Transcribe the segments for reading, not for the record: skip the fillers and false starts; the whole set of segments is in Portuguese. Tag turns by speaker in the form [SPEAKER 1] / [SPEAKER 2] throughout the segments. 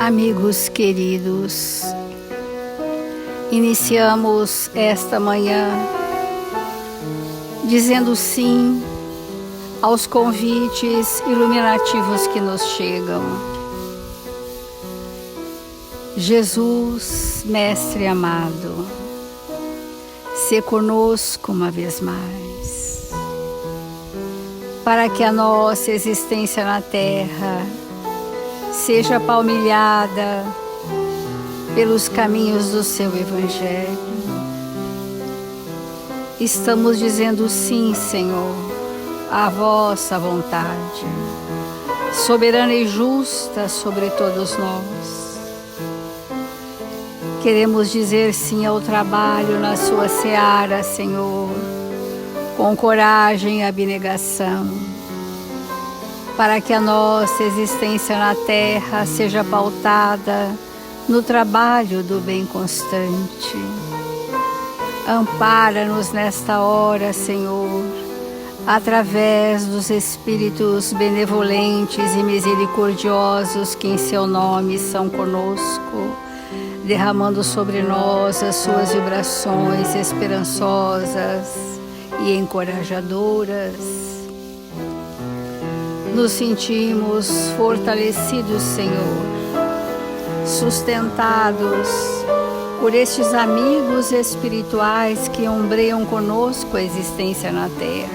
[SPEAKER 1] Amigos queridos, iniciamos esta manhã dizendo sim aos convites iluminativos que nos chegam. Jesus, Mestre amado, se conosco uma vez mais, para que a nossa existência na terra seja palmilhada pelos caminhos do seu Evangelho. Estamos dizendo sim, Senhor, à vossa vontade, soberana e justa sobre todos nós. Queremos dizer sim ao trabalho na sua seara, Senhor, com coragem e abnegação, para que a nossa existência na terra seja pautada no trabalho do bem constante. Ampara-nos nesta hora, Senhor, através dos Espíritos benevolentes e misericordiosos que em seu nome são conosco, derramando sobre nós as suas vibrações esperançosas e encorajadoras. Nos sentimos fortalecidos, Senhor, sustentados por estes amigos espirituais que ombreiam conosco a existência na terra.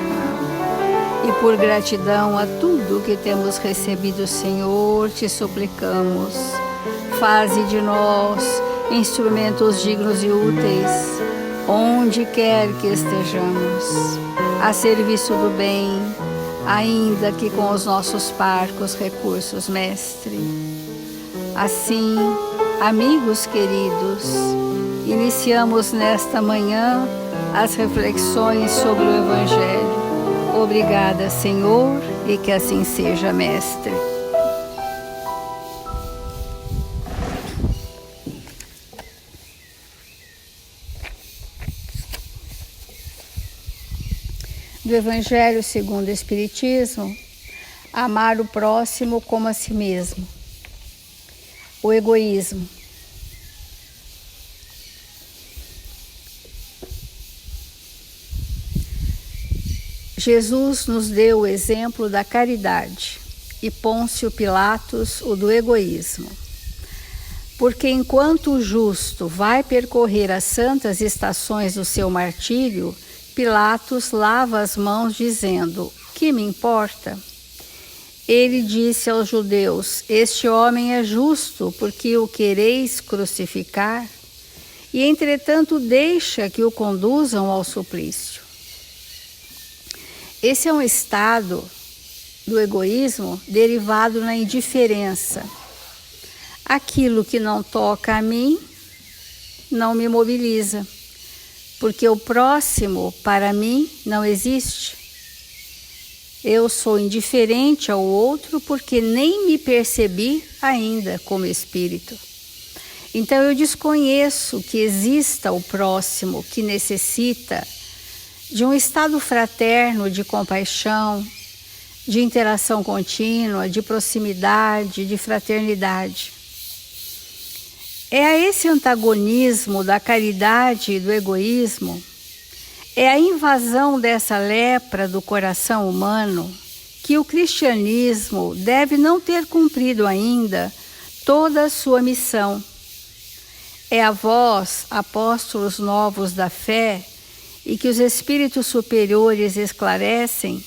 [SPEAKER 1] E por gratidão a tudo que temos recebido, Senhor, te suplicamos, faze de nós instrumentos dignos e úteis, onde quer que estejamos, a serviço do bem, ainda que com os nossos parcos recursos, Mestre. Assim, amigos queridos, iniciamos nesta manhã as reflexões sobre o Evangelho. Obrigada, Senhor, e que assim seja, Mestre. Do Evangelho segundo o Espiritismo, amar o próximo como a si mesmo. O egoísmo. Jesus nos deu o exemplo da caridade e Pôncio Pilatos o do egoísmo. Porque enquanto o justo vai percorrer as santas estações do seu martírio, Pilatos lava as mãos dizendo: que me importa? Ele disse aos judeus: este homem é justo, porque o quereis crucificar? E entretanto deixa que o conduzam ao suplício. Esse é um estado do egoísmo derivado na indiferença. Aquilo que não toca a mim não me mobiliza, porque o próximo, para mim, não existe. Eu sou indiferente ao outro porque nem me percebi ainda como espírito. Então eu desconheço que exista o próximo que necessita de um estado fraterno de compaixão, de interação contínua, de proximidade, de fraternidade. É a esse antagonismo da caridade e do egoísmo, é a invasão dessa lepra do coração humano que o cristianismo deve não ter cumprido ainda toda a sua missão. É a vós, apóstolos novos da fé, e que os espíritos superiores esclarecem,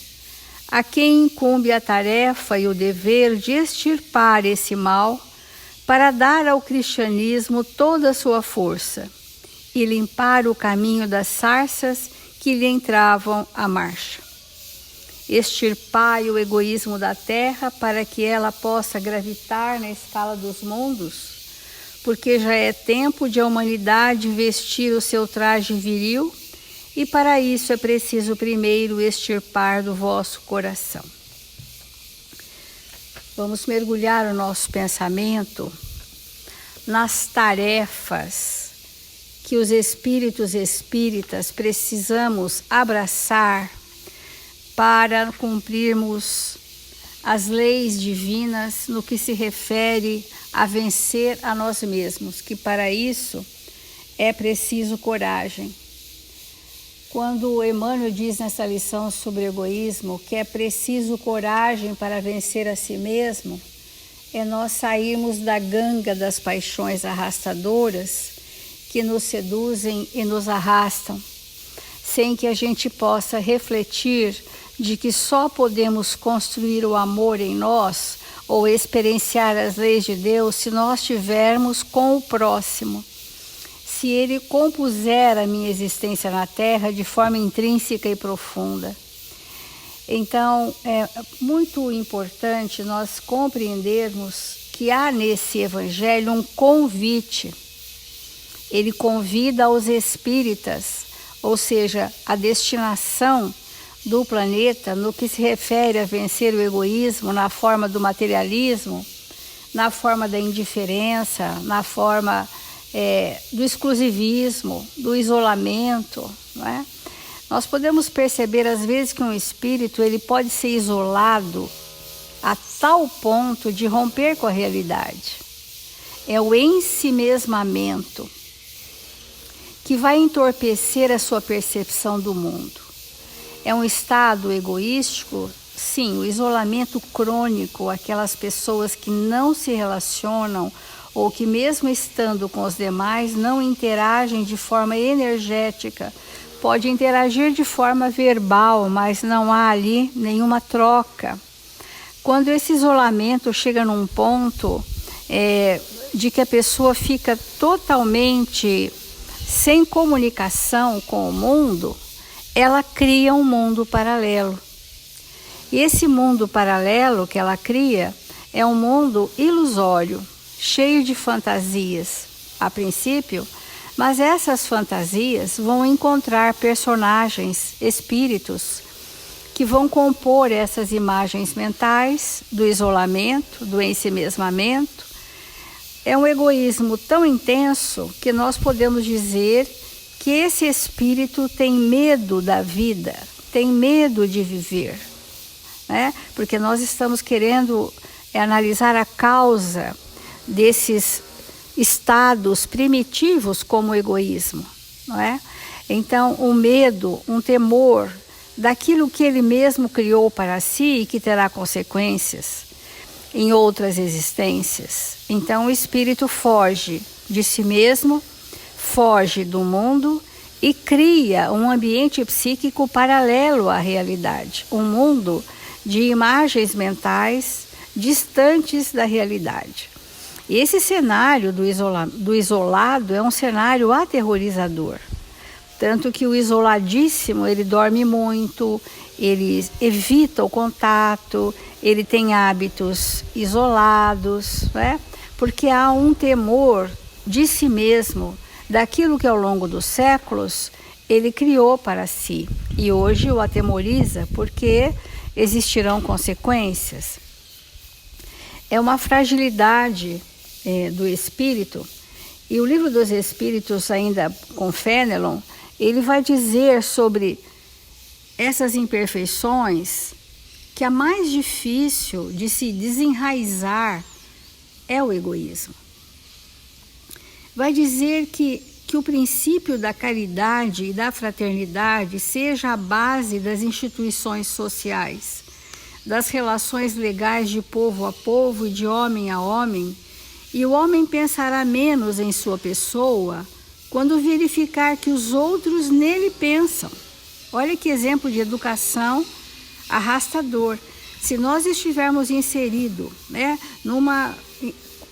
[SPEAKER 1] a quem incumbe a tarefa e o dever de extirpar esse mal, para dar ao cristianismo toda a sua força e limpar o caminho das sarças que lhe entravam a marcha. Extirpai o egoísmo da terra para que ela possa gravitar na escala dos mundos, porque já é tempo de a humanidade vestir o seu traje viril e para isso é preciso primeiro extirpar do vosso coração. Vamos mergulhar o nosso pensamento nas tarefas que os espíritos espíritas precisamos abraçar para cumprirmos as leis divinas no que se refere a vencer a nós mesmos, que para isso é preciso coragem. Quando Emmanuel diz nessa lição sobre egoísmo que é preciso coragem para vencer a si mesmo, é nós sairmos da ganga das paixões arrastadoras que nos seduzem e nos arrastam, sem que a gente possa refletir de que só podemos construir o amor em nós ou experienciar as leis de Deus se nós estivermos com o próximo. Se Ele compuser a minha existência na Terra de forma intrínseca e profunda. Então, é muito importante nós compreendermos que há nesse Evangelho um convite. Ele convida os espíritas, ou seja, a destinação do planeta no que se refere a vencer o egoísmo na forma do materialismo, na forma da indiferença, na forma do exclusivismo, do isolamento, não é? Nós podemos perceber às vezes que um espírito ele pode ser isolado a tal ponto de romper com a realidade. É o ensimesmamento que vai entorpecer a sua percepção do mundo. É um estado egoístico? Sim, o isolamento crônico, aquelas pessoas que não se relacionam ou que mesmo estando com os demais não interagem de forma energética. Pode interagir de forma verbal, mas não há ali nenhuma troca. Quando esse isolamento chega num ponto de que a pessoa fica totalmente sem comunicação com o mundo, ela cria um mundo paralelo. E esse mundo paralelo que ela cria é um mundo ilusório, cheio de fantasias, a princípio, mas essas fantasias vão encontrar personagens, espíritos, que vão compor essas imagens mentais do isolamento, do ensimesmamento. É um egoísmo tão intenso que nós podemos dizer que esse espírito tem medo da vida, tem medo de viver, né? Porque nós estamos querendo analisar a causa desses estados primitivos como o egoísmo, não é? Então, um medo, um temor daquilo que ele mesmo criou para si e que terá consequências em outras existências. Então, o espírito foge de si mesmo, foge do mundo e cria um ambiente psíquico paralelo à realidade, um mundo de imagens mentais distantes da realidade. Esse cenário do isolado é um cenário aterrorizador. Tanto que o isoladíssimo, ele dorme muito, ele evita o contato, ele tem hábitos isolados, né? Porque há um temor de si mesmo, daquilo que ao longo dos séculos ele criou para si. E hoje o atemoriza porque existirão consequências. É uma fragilidade do espírito, e o Livro dos Espíritos, ainda com Fénelon, ele vai dizer sobre essas imperfeições que a mais difícil de se desenraizar é o egoísmo. Vai dizer que o princípio da caridade e da fraternidade seja a base das instituições sociais, das relações legais de povo a povo e de homem a homem, e o homem pensará menos em sua pessoa quando verificar que os outros nele pensam. Olha que exemplo de educação arrastador. Se nós estivermos inseridos, né,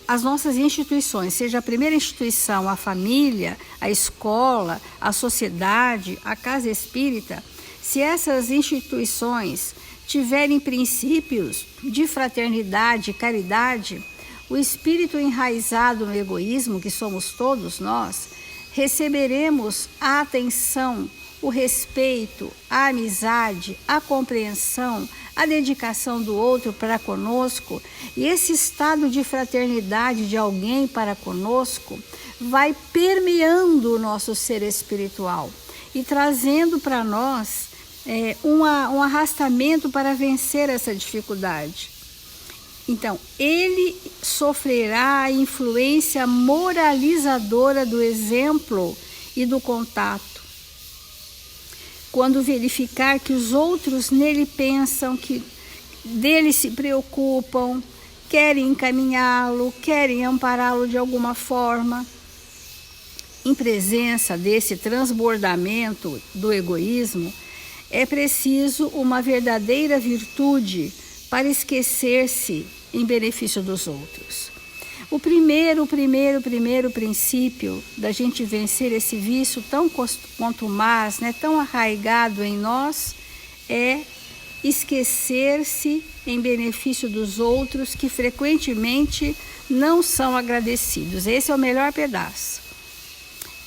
[SPEAKER 1] as nossas instituições, seja a primeira instituição, a família, a escola, a sociedade, a casa espírita, se essas instituições tiverem princípios de fraternidade e caridade, o espírito enraizado no egoísmo, que somos todos nós, receberemos a atenção, o respeito, a amizade, a compreensão, a dedicação do outro para conosco, e esse estado de fraternidade de alguém para conosco vai permeando o nosso ser espiritual e trazendo para nós um arrastamento para vencer essa dificuldade. Então, ele sofrerá a influência moralizadora do exemplo e do contato. Quando verificar que os outros nele pensam, que dele se preocupam, querem encaminhá-lo, querem ampará-lo de alguma forma. Em presença desse transbordamento do egoísmo, é preciso uma verdadeira virtude para esquecer-se em benefício dos outros. O primeiro princípio da gente vencer esse vício tão contumaz, né, tão arraigado em nós, é esquecer-se em benefício dos outros que frequentemente não são agradecidos. Esse é o melhor pedaço.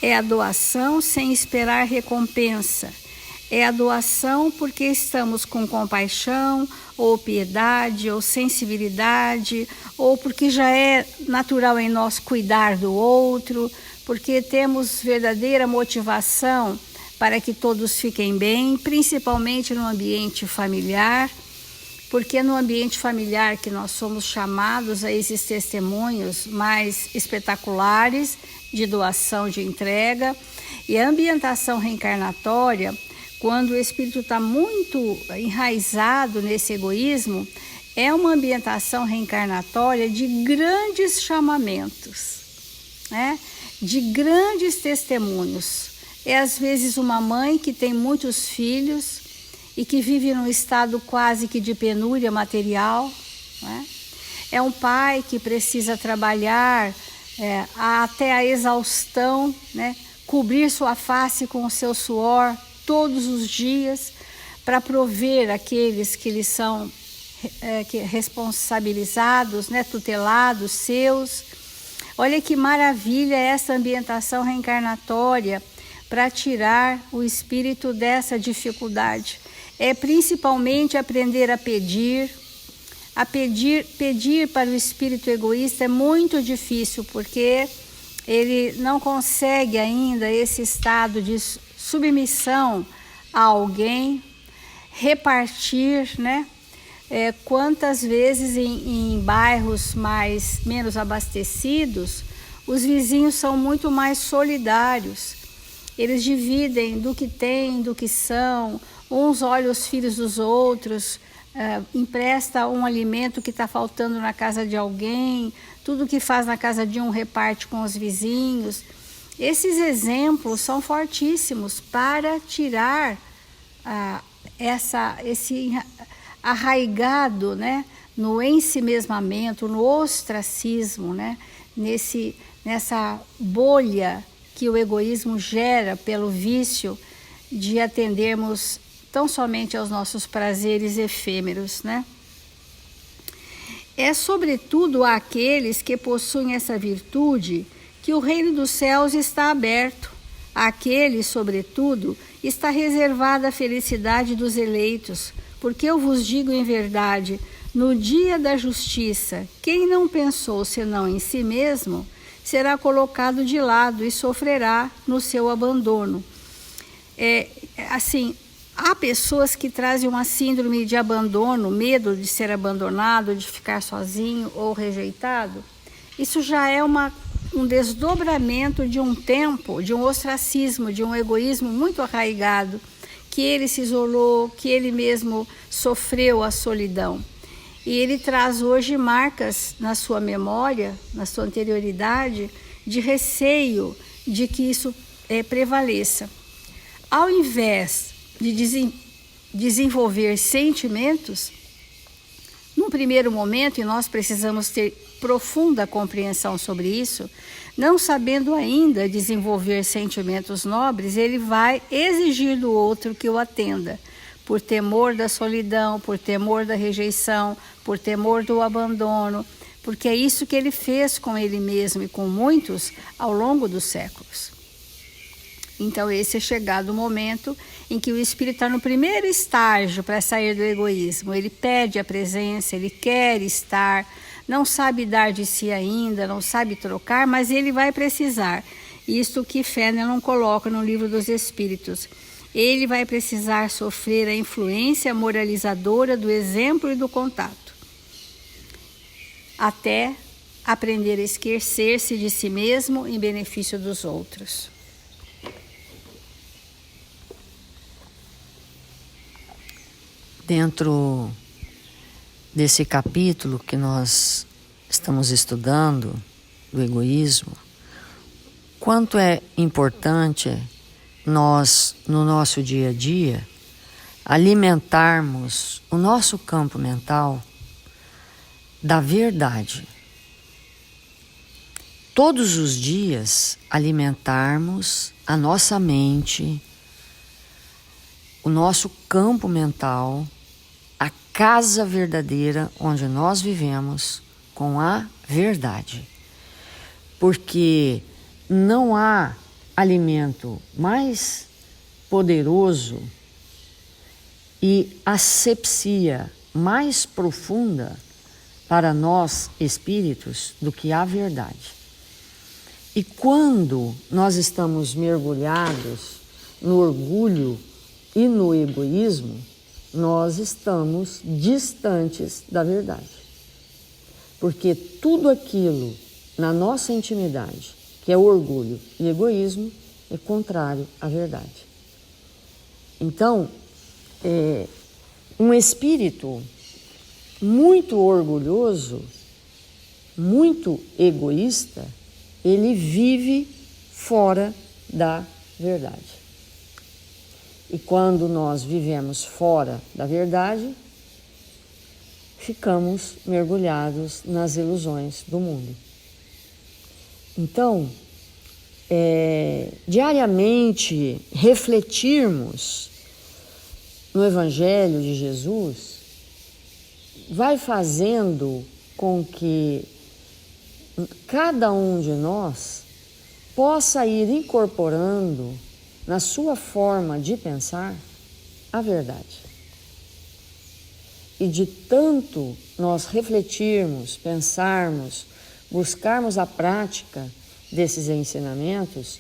[SPEAKER 1] É a doação sem esperar recompensa. É a doação porque estamos com compaixão, ou piedade, ou sensibilidade, ou porque já é natural em nós cuidar do outro, porque temos verdadeira motivação para que todos fiquem bem, principalmente no ambiente familiar, porque é no ambiente familiar que nós somos chamados a esses testemunhos mais espetaculares de doação, de entrega. E a ambientação reencarnatória, quando o espírito está muito enraizado nesse egoísmo, é uma ambientação reencarnatória de grandes chamamentos, né? De grandes testemunhos. É às vezes uma mãe que tem muitos filhos e que vive num estado quase que de penúria material, né? É um pai que precisa trabalhar até a exaustão, né? Cobrir sua face com o seu suor todos os dias para prover aqueles que lhes são responsabilizados, né? Tutelados seus. Olha que maravilha essa ambientação reencarnatória para tirar o espírito dessa dificuldade. É principalmente aprender a pedir. Pedir para o espírito egoísta é muito difícil, porque ele não consegue ainda esse estado de submissão a alguém, repartir, né? Quantas vezes em bairros menos abastecidos, os vizinhos são muito mais solidários. Eles dividem do que têm, do que são, uns olham os filhos dos outros, empresta um alimento que está faltando na casa de alguém, tudo que faz na casa de um reparte com os vizinhos. Esses exemplos são fortíssimos para tirar esse arraigado, né, no ensimesmamento, no ostracismo, né, nessa bolha que o egoísmo gera pelo vício de atendermos tão somente aos nossos prazeres efêmeros, né? É sobretudo àqueles que possuem essa virtude que o reino dos céus está aberto. Àqueles, sobretudo, está reservada a felicidade dos eleitos, porque eu vos digo em verdade, no dia da justiça, quem não pensou senão em si mesmo, será colocado de lado e sofrerá no seu abandono. Há pessoas que trazem uma síndrome de abandono, medo de ser abandonado, de ficar sozinho ou rejeitado. Isso já é um desdobramento de um tempo, de um ostracismo, de um egoísmo muito arraigado, que ele se isolou, que ele mesmo sofreu a solidão. E ele traz hoje marcas na sua memória, na sua anterioridade, de receio de que isso prevaleça. Ao invés de desenvolver sentimentos, num primeiro momento, e nós precisamos ter profunda compreensão sobre isso, não sabendo ainda desenvolver sentimentos nobres, ele vai exigir do outro que o atenda, por temor da solidão, por temor da rejeição, por temor do abandono, porque é isso que ele fez com ele mesmo e com muitos ao longo dos séculos. Então esse é chegado o momento em que o espírito está no primeiro estágio para sair do egoísmo. Ele pede a presença, ele quer estar, não sabe dar de si ainda, não sabe trocar, mas ele vai precisar. Isto que Fenelon coloca no Livro dos Espíritos. Ele vai precisar sofrer a influência moralizadora do exemplo e do contato. até aprender a esquecer-se de si mesmo em benefício dos outros.
[SPEAKER 2] Dentro desse capítulo que nós estamos estudando, do egoísmo, quanto é importante nós, no nosso dia a dia, alimentarmos o nosso campo mental da verdade. Todos os dias alimentarmos a nossa mente, o nosso campo mental, a casa verdadeira onde nós vivemos com a verdade. Porque não há alimento mais poderoso e asepsia mais profunda para nós espíritos do que a verdade. E quando nós estamos mergulhados no orgulho e no egoísmo, nós estamos distantes da verdade. Porque tudo aquilo na nossa intimidade, que é orgulho e egoísmo, é contrário à verdade. Então, um espírito muito orgulhoso, muito egoísta, ele vive fora da verdade. E quando nós vivemos fora da verdade, ficamos mergulhados nas ilusões do mundo. Então, diariamente refletirmos no Evangelho de Jesus vai fazendo com que cada um de nós possa ir incorporando na sua forma de pensar a verdade. E de tanto nós refletirmos, pensarmos, buscarmos a prática desses ensinamentos,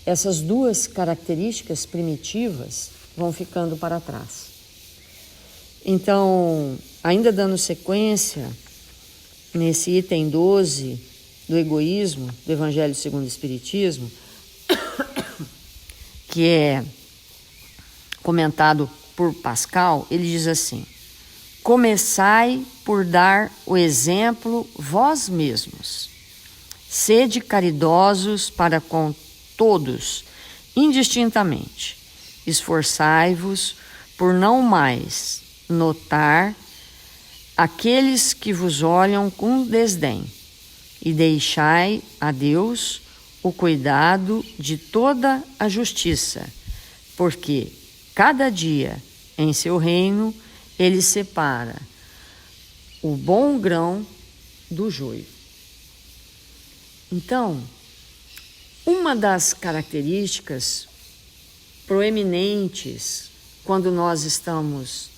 [SPEAKER 2] essas duas características primitivas vão ficando para trás. Então, ainda dando sequência nesse item 12 do egoísmo, do Evangelho segundo o Espiritismo, que é comentado por Pascal, ele diz assim: começai por dar o exemplo vós mesmos. Sede caridosos para com todos, indistintamente. Esforçai-vos por não mais notar aqueles que vos olham com desdém, e deixai a Deus o cuidado de toda a justiça, porque cada dia em seu reino ele separa o bom grão do joio. Então, uma das características proeminentes quando nós estamos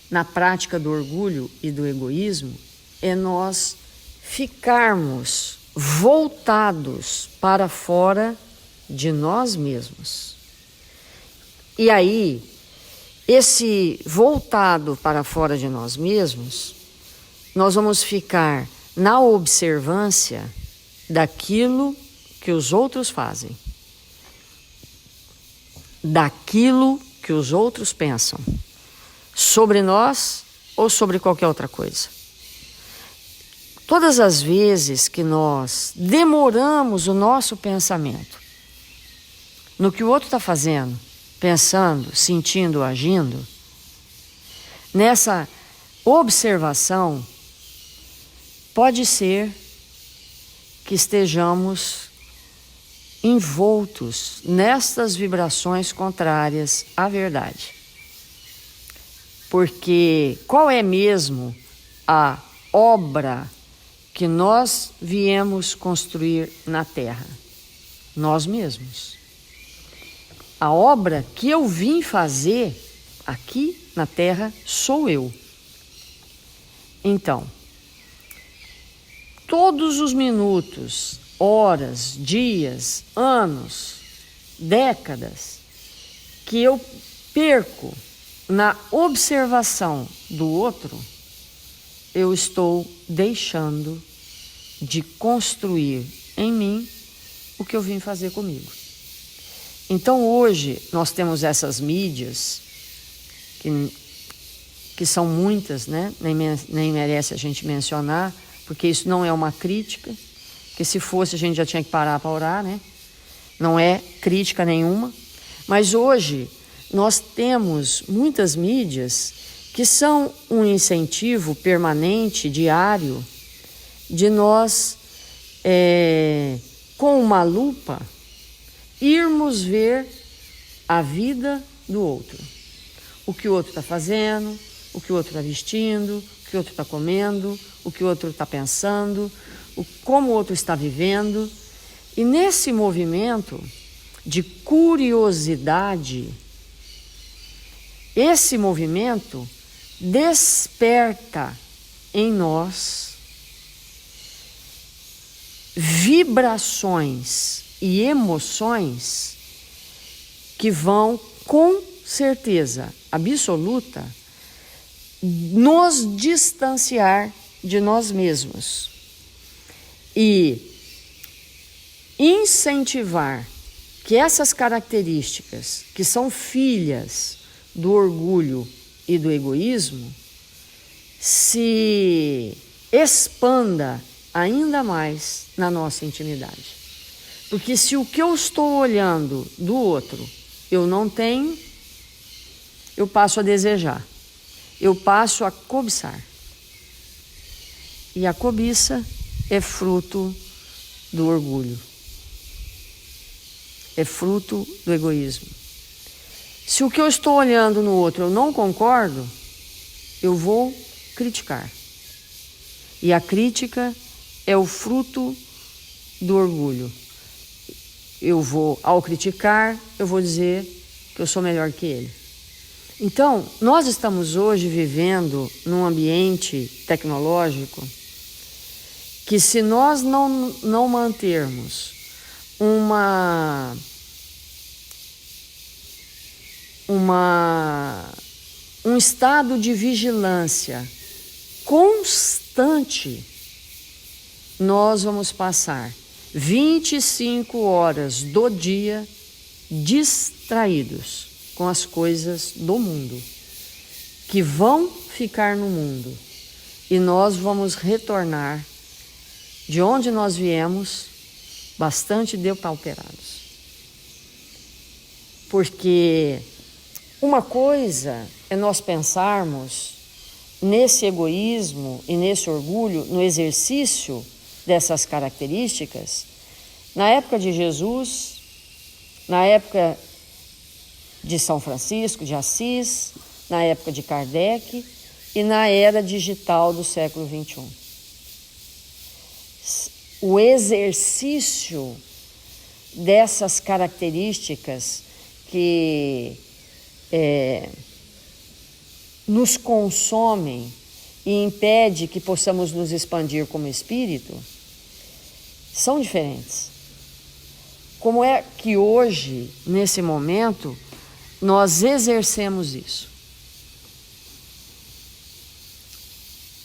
[SPEAKER 2] na prática do orgulho e do egoísmo é nós ficarmos voltados para fora de nós mesmos. E aí, esse voltado para fora de nós mesmos, nós vamos ficar na observância daquilo que os outros fazem, daquilo que os outros pensam, sobre nós ou sobre qualquer outra coisa. Todas as vezes que nós demoramos o nosso pensamento no que o outro está fazendo, pensando, sentindo, agindo, nessa observação, pode ser que estejamos envoltos nestas vibrações contrárias à verdade. Porque qual é mesmo a obra que nós viemos construir na Terra? Nós mesmos. A obra que eu vim fazer aqui na Terra sou eu. Então, todos os minutos, horas, dias, anos, décadas que eu perco na observação do outro, eu estou deixando de construir em mim o que eu vim fazer comigo. Então hoje nós temos essas mídias, que são muitas, né? Nem merece a gente mencionar, porque isso não é uma crítica, que se fosse a gente já tinha que parar para orar, né? Não é crítica nenhuma, mas hoje nós temos muitas mídias que são um incentivo permanente, diário, de nós, com uma lupa, irmos ver a vida do outro. O que o outro está fazendo, o que o outro está vestindo, o que o outro está comendo, o que o outro está pensando, como o outro está vivendo. E nesse movimento de curiosidade, esse movimento desperta em nós vibrações e emoções que vão, com certeza absoluta, nos distanciar de nós mesmos e incentivar que essas características, que são filhas do orgulho e do egoísmo, se expanda ainda mais na nossa intimidade. Porque se o que eu estou olhando do outro eu não tenho, eu passo a desejar, eu passo a cobiçar. E a cobiça é fruto do orgulho, é fruto do egoísmo. Se o que eu estou olhando no outro eu não concordo, eu vou criticar. E a crítica é o fruto do orgulho. Ao criticar, eu vou dizer que eu sou melhor que ele. Então, nós estamos hoje vivendo num ambiente tecnológico que, se nós não mantermos um estado de vigilância constante, nós vamos passar 25 horas do dia distraídos com as coisas do mundo, que vão ficar no mundo, e nós vamos retornar de onde nós viemos bastante depauperados. Porque uma coisa é nós pensarmos nesse egoísmo e nesse orgulho, no exercício dessas características, na época de Jesus, na época de São Francisco de Assis, na época de Kardec e na era digital do século XXI. O exercício dessas características que nos consomem e impede que possamos nos expandir como espírito, são diferentes. Como é que hoje, nesse momento, nós exercemos isso?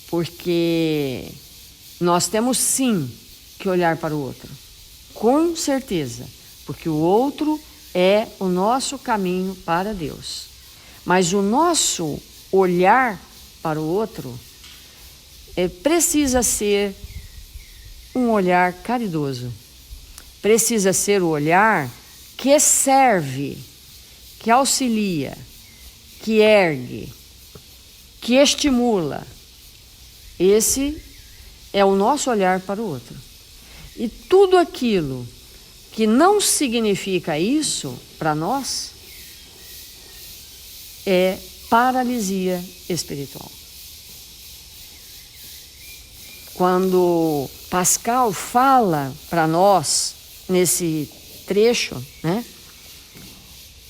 [SPEAKER 2] Porque nós temos sim que olhar para o outro, com certeza, porque o outro é o nosso caminho para Deus. Mas o nosso olhar para o outro precisa ser um olhar caridoso, precisa ser o olhar que serve, que auxilia, que ergue, que estimula. Esse é o nosso olhar para o outro. E tudo aquilo que não significa isso para nós é paralisia espiritual. Quando Pascal fala para nós, nesse trecho, né,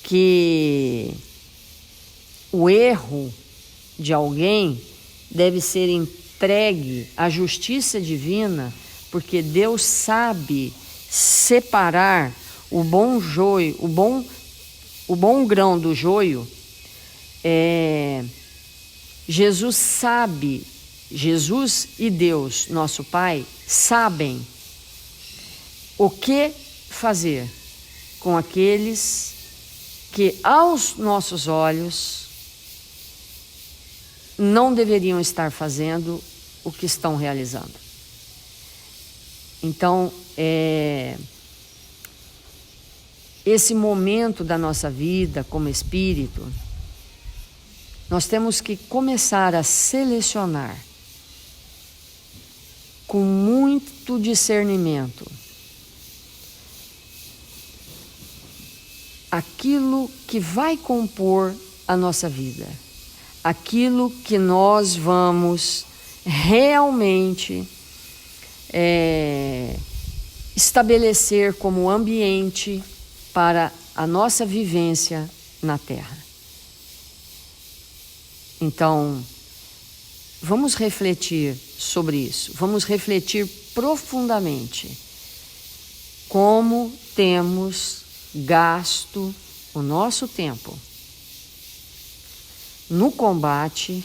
[SPEAKER 2] que o erro de alguém deve ser entregue à justiça divina, porque Deus sabe separar o bom joio, o bom grão do joio. Jesus sabe Jesus e Deus, nosso Pai, sabem o que fazer com aqueles que, aos nossos olhos, não deveriam estar fazendo o que estão realizando. Então, esse momento da nossa vida como espírito, nós temos que começar a selecionar com muito discernimento aquilo que vai compor a nossa vida, aquilo que nós vamos realmente estabelecer como ambiente para a nossa vivência na Terra. Então, vamos refletir sobre isso, vamos refletir profundamente como temos gasto o nosso tempo no combate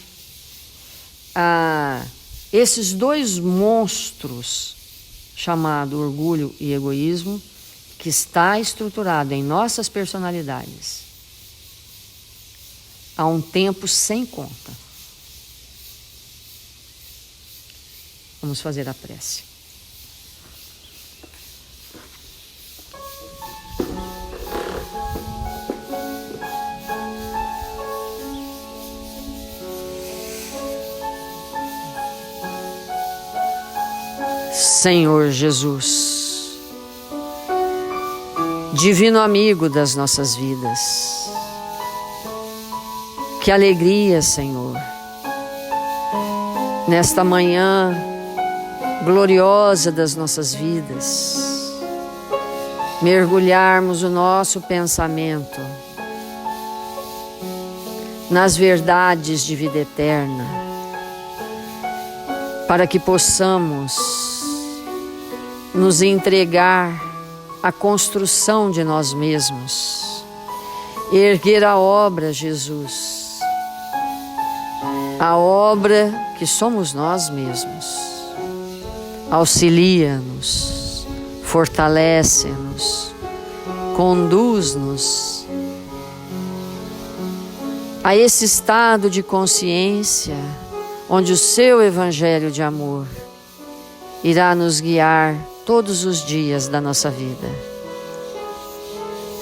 [SPEAKER 2] a esses dois monstros chamado orgulho e egoísmo, que está estruturado em nossas personalidades há um tempo sem conta. Vamos fazer a prece. Senhor Jesus, divino amigo das nossas vidas, que alegria, Senhor, nesta manhã gloriosa das nossas vidas, mergulharmos o nosso pensamento nas verdades de vida eterna, para que possamos nos entregar à construção de nós mesmos, erguer a obra, Jesus, a obra que somos nós mesmos. Auxilia-nos, fortalece-nos, conduz-nos a esse estado de consciência onde o seu evangelho de amor irá nos guiar todos os dias da nossa vida.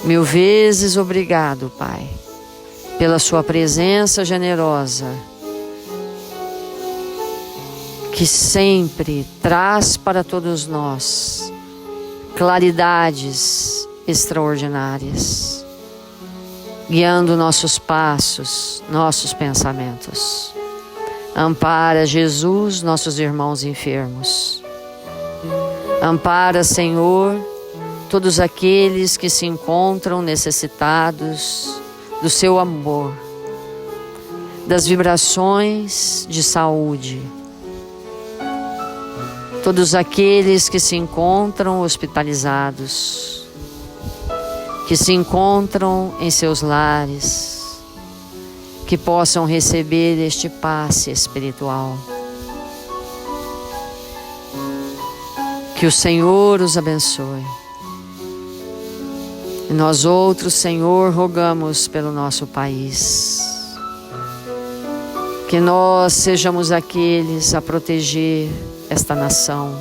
[SPEAKER 2] 1000 vezes obrigado, Pai, pela sua presença generosa, que sempre traz para todos nós claridades extraordinárias, guiando nossos passos, nossos pensamentos. Ampara, Jesus, nossos irmãos enfermos. Ampara, Senhor, todos aqueles que se encontram necessitados do seu amor, das vibrações de saúde. Todos aqueles que se encontram hospitalizados, que se encontram em seus lares, que possam receber este passe espiritual. Que o Senhor os abençoe. E nós outros, Senhor, rogamos pelo nosso país. Que nós sejamos aqueles a proteger esta nação.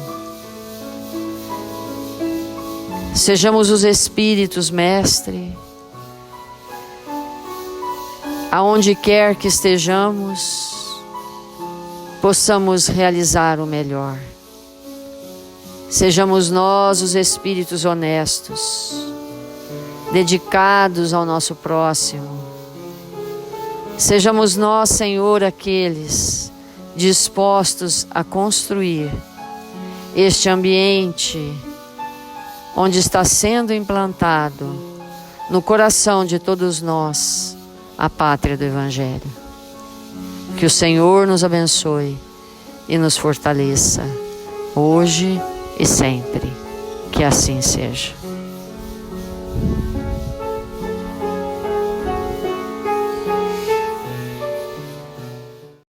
[SPEAKER 2] Sejamos os espíritos, Mestre, aonde quer que estejamos, possamos realizar o melhor. Sejamos nós os espíritos honestos, dedicados ao nosso próximo. Sejamos nós, Senhor, aqueles dispostos a construir este ambiente onde está sendo implantado no coração de todos nós a pátria do Evangelho. Que o Senhor nos abençoe e nos fortaleça, hoje e sempre. Que assim seja.